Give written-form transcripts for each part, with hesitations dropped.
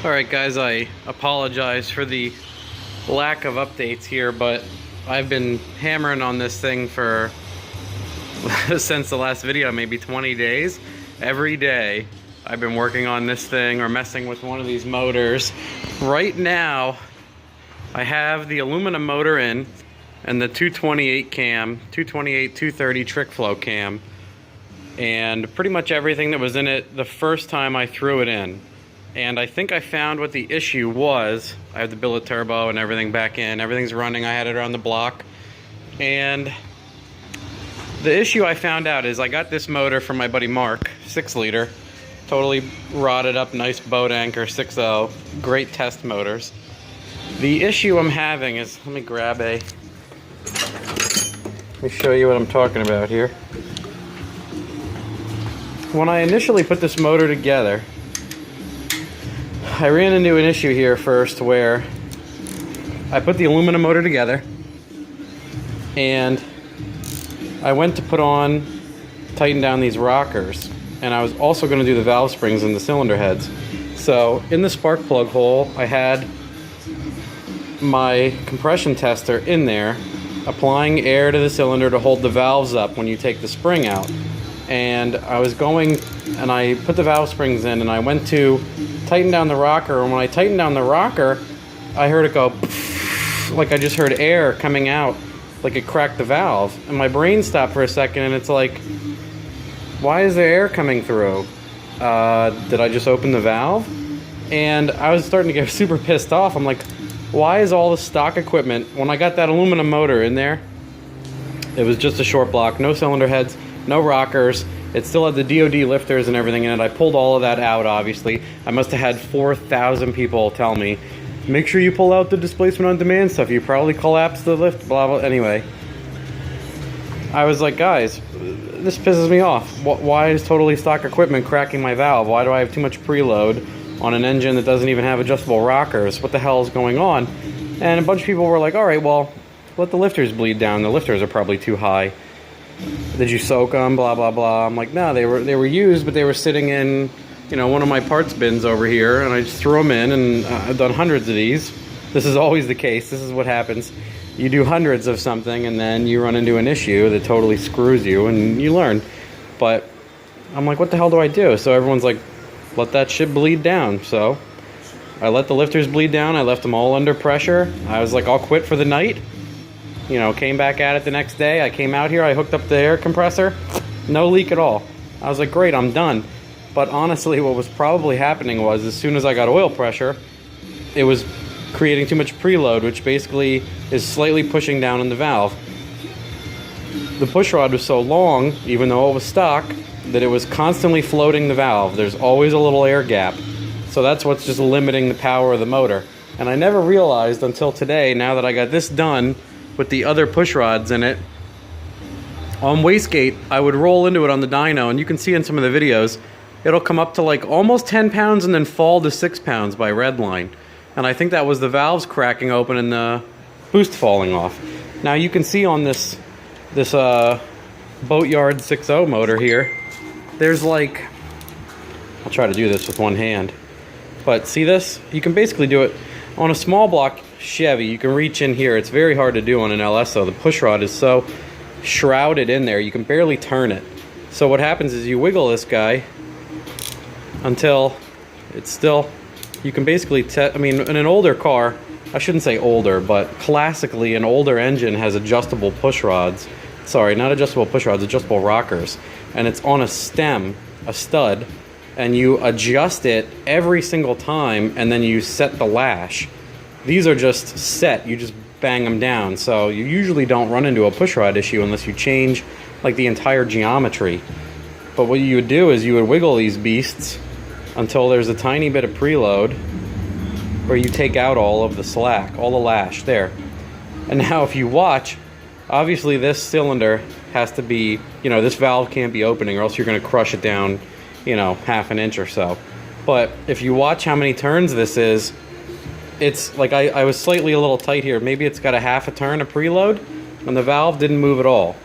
Alright guys, I apologize for the lack of updates here, but I've been hammering on this thing for since the last video, maybe 20 days. Every day I've been working on this thing or messing with one of these motors. Right now I have the aluminum motor in and the 228 cam, 228, 230 trick flow cam, and pretty much everything that was in it the first time I threw it in. And I think I found what the issue was. I have the billet turbo and everything back in. Everything's running. I had it around the block. And the issue I found out is I got this motor from my buddy Mark, 6 liter. Totally rotted up, nice boat anchor, 6.0. Great test motors. The issue I'm having is, let me grab let me show you what I'm talking about here. When I initially put this motor together, I ran into an issue here first where I put the aluminum motor together and I went to tighten down these rockers, and I was also going to do the valve springs and the cylinder heads. So in the spark plug hole I had my compression tester in there applying air to the cylinder to hold the valves up when you take the spring out. And I was going and I put the valve springs in and I went to tighten down the rocker, and when I tightened down the rocker I heard it go like I just heard air coming out, like it cracked the valve, and my brain stopped for a second and it's like, why is there air coming through? Did I just open the valve? And I was starting to get super pissed off. I'm like, why is all the stock equipment, when I got that aluminum motor in there, it was just a short block, no cylinder heads, no rockers. It still had the DOD lifters and everything in it. I pulled all of that out, obviously. I must have had 4,000 people tell me, make sure you pull out the displacement on demand stuff. You probably collapsed the lift, blah, blah. Anyway, I was like, guys, this pisses me off. Why is totally stock equipment cracking my valve? Why do I have too much preload on an engine that doesn't even have adjustable rockers? What the hell is going on? And a bunch of people were like, all right, well, let the lifters bleed down. The lifters are probably too high. Did you soak them? Blah, blah, blah. I'm like, no, they were used, but they were sitting in, one of my parts bins over here, and I just threw them in, and I've done hundreds of these. This is always the case. This is what happens. You do hundreds of something, and then you run into an issue that totally screws you, and you learn. But I'm like, what the hell do I do? So everyone's like, let that shit bleed down. So I let the lifters bleed down. I left them all under pressure. I was like, I'll quit for the night. Came back at it the next day. I came out here, I hooked up the air compressor, no leak at all. I was like, great, I'm done. But honestly, what was probably happening was, as soon as I got oil pressure, it was creating too much preload, which basically is slightly pushing down on the valve. The push rod was so long, even though it was stock, that it was constantly floating the valve. There's always a little air gap. So that's what's just limiting the power of the motor. And I never realized until today, now that I got this done, with the other push rods in it, on wastegate I would roll into it on the dyno, and you can see in some of the videos it'll come up to like almost 10 pounds and then fall to 6 pounds by red line, and I think that was the valves cracking open and the boost falling off. Now you can see on this Boatyard 6.0 motor here, there's like, I'll try to do this with one hand, but see this? You can basically do it on a small block Chevy. You can reach in here. It's very hard to do on an LS though. The push rod is so shrouded in there you can barely turn it. So what happens is you wiggle this guy until it's still, you can basically in an older car, I shouldn't say older, but classically an older engine has adjustable push rods. Sorry, not adjustable push rods, adjustable rockers. And it's on a stem, a stud, and you adjust it every single time, and then you set the lash. These are just set, you just bang them down. So you usually don't run into a push rod issue unless you change like the entire geometry. But what you would do is you would wiggle these beasts until there's a tiny bit of preload, where you take out all of the slack, all the lash there. And now if you watch, obviously this cylinder has to be, this valve can't be opening or else you're going to crush it down, half an inch or so. But if you watch how many turns this is, it's like I was slightly a little tight here. Maybe it's got a half a turn of preload, and the valve didn't move at all.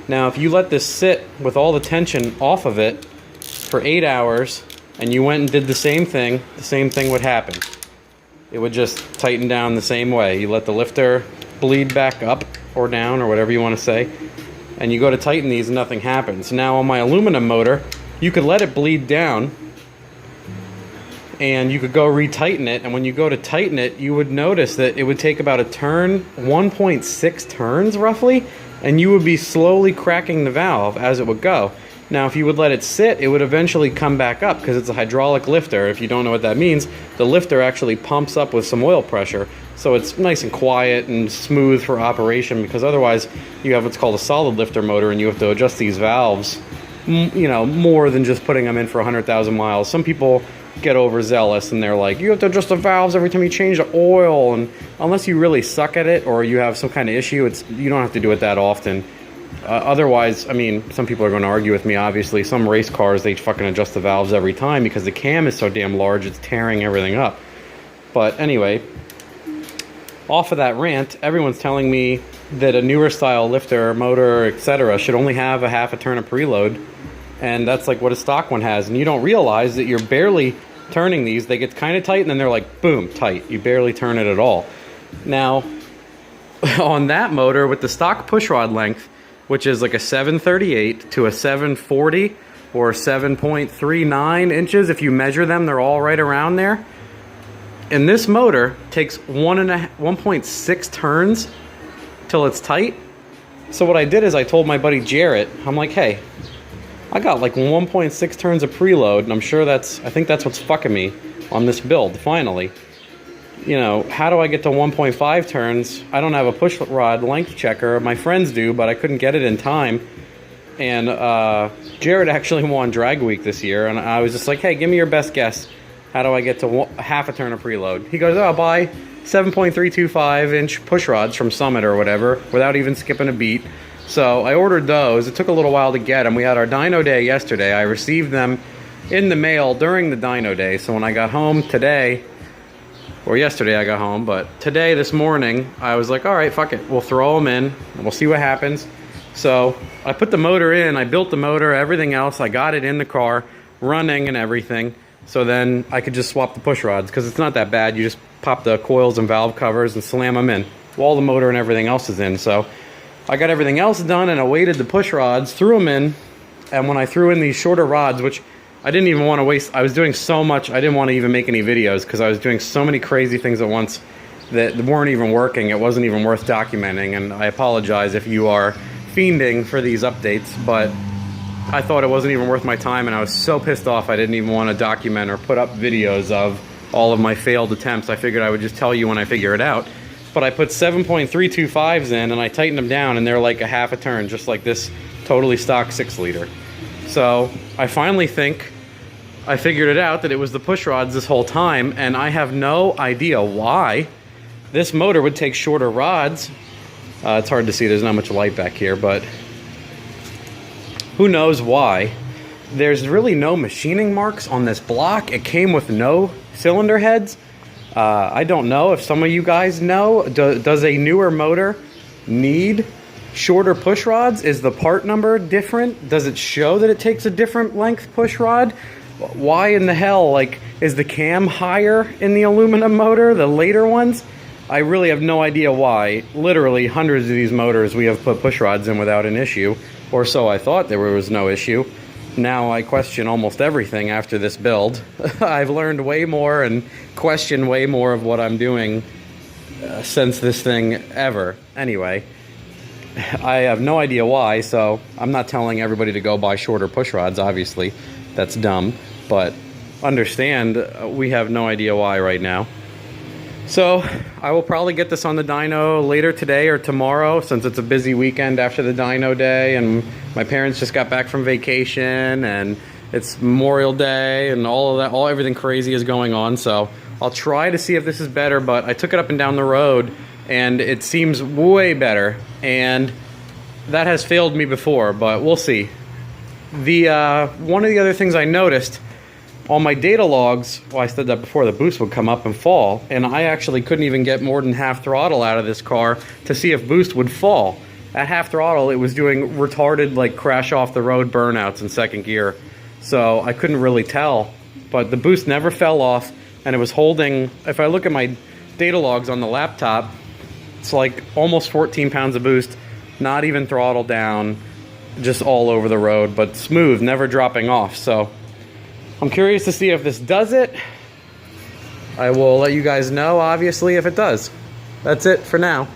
Now if you let this sit with all the tension off of it for 8 hours, and you went and did the same thing would happen. It would just tighten down the same way. You let the lifter bleed back up or down or whatever you want to say, and you go to tighten these and nothing happens. Now on my aluminum motor, you could let it bleed down and you could go retighten it, and when you go to tighten it, you would notice that it would take about a turn, 1.6 turns roughly, and you would be slowly cracking the valve as it would go. Now if you would let it sit, it would eventually come back up because it's a hydraulic lifter. If you don't know what that means, the lifter actually pumps up with some oil pressure, so it's nice and quiet and smooth for operation, because otherwise you have what's called a solid lifter motor and you have to adjust these valves, you know, more than just putting them in for 100,000 miles. Some people get overzealous and they're like, you have to adjust the valves every time you change the oil, and unless you really suck at it or you have some kind of issue, you don't have to do it that often. Otherwise, I mean, some people are going to argue with me, obviously. Some race cars, they fucking adjust the valves every time because the cam is so damn large, it's tearing everything up. But anyway, off of that rant, everyone's telling me that a newer style lifter, motor, etc. should only have a half a turn of preload, and that's like what a stock one has. And you don't realize that you're barely turning these. They get kind of tight and then they're like, boom, tight. You barely turn it at all. Now, on that motor with the stock pushrod length, which is like a 738 to a 740 or 7.39 inches. If you measure them, they're all right around there. And this motor takes 1.6 turns till it's tight. So what I did is I told my buddy Jarrett, I'm like, hey, I got like 1.6 turns of preload, and I think that's what's fucking me on this build, finally. You know, how do I get to 1.5 turns? I don't have a push rod length checker. My friends do, but I couldn't get it in time. And Jared actually won Drag Week this year, and I was just like, hey, give me your best guess. How do I get to half a turn of preload? He goes, oh, I'll buy 7.325-inch push rods from Summit or whatever without even skipping a beat. So I ordered those. It took a little while to get them. We had our dyno day yesterday. I received them in the mail during the dyno day. So when I got home today, or yesterday I got home, but today, this morning, I was like, all right, fuck it. We'll throw them in, and we'll see what happens. So I put the motor in, I built the motor, everything else. I got it in the car, running and everything. So then I could just swap the push rods, because it's not that bad. You just pop the coils and valve covers and slam them in. All the motor and everything else is in. So I got everything else done and I weighted the push rods, threw them in, and when I threw in these shorter rods, which I didn't even want to waste, I was doing so much, I didn't want to even make any videos because I was doing so many crazy things at once that weren't even working. It wasn't even worth documenting, and I apologize if you are fiending for these updates, but I thought it wasn't even worth my time, and I was so pissed off I didn't even want to document or put up videos of all of my failed attempts. I figured I would just tell you when I figure it out. But I put 7.325s in and I tightened them down, and they're like a half a turn, just like this totally stock 6-liter. So I finally think I figured it out, that it was the push rods this whole time, and I have no idea why this motor would take shorter rods. It's hard to see, there's not much light back here, but who knows why. There's really no machining marks on this block. It came with no cylinder heads. I don't know if some of you guys know. Does a newer motor need shorter push rods? Is the part number different? Does it show that it takes a different length push rod? Why in the hell, like, is the cam higher in the aluminum motor, the later ones? I really have no idea why. Literally hundreds of these motors we have put push rods in without an issue, or so I thought there was no issue. Now I question almost everything after this build. I've learned way more and questioned way more of what I'm doing since this thing ever. Anyway, I have no idea why, so I'm not telling everybody to go buy shorter push rods, obviously. That's dumb, but understand we have no idea why right now. So I will probably get this on the dyno later today or tomorrow, since it's a busy weekend after the dyno day, and my parents just got back from vacation, and it's Memorial Day, and all of that, everything crazy is going on. So I'll try to see if this is better, but I took it up and down the road and it seems way better, and that has failed me before, but we'll see. One of the other things I noticed on my data logs, well, I said that before, the boost would come up and fall, and I actually couldn't even get more than half throttle out of this car to see if boost would fall. At half throttle, it was doing retarded, like, crash off the road burnouts in second gear, so I couldn't really tell but the boost never fell off, and it was holding, if I look at my data logs on the laptop, it's like almost 14 pounds of boost, not even throttle down, just all over the road, but smooth, never dropping off. So I'm curious to see if this does it. I will let you guys know, obviously, if it does. That's it for now.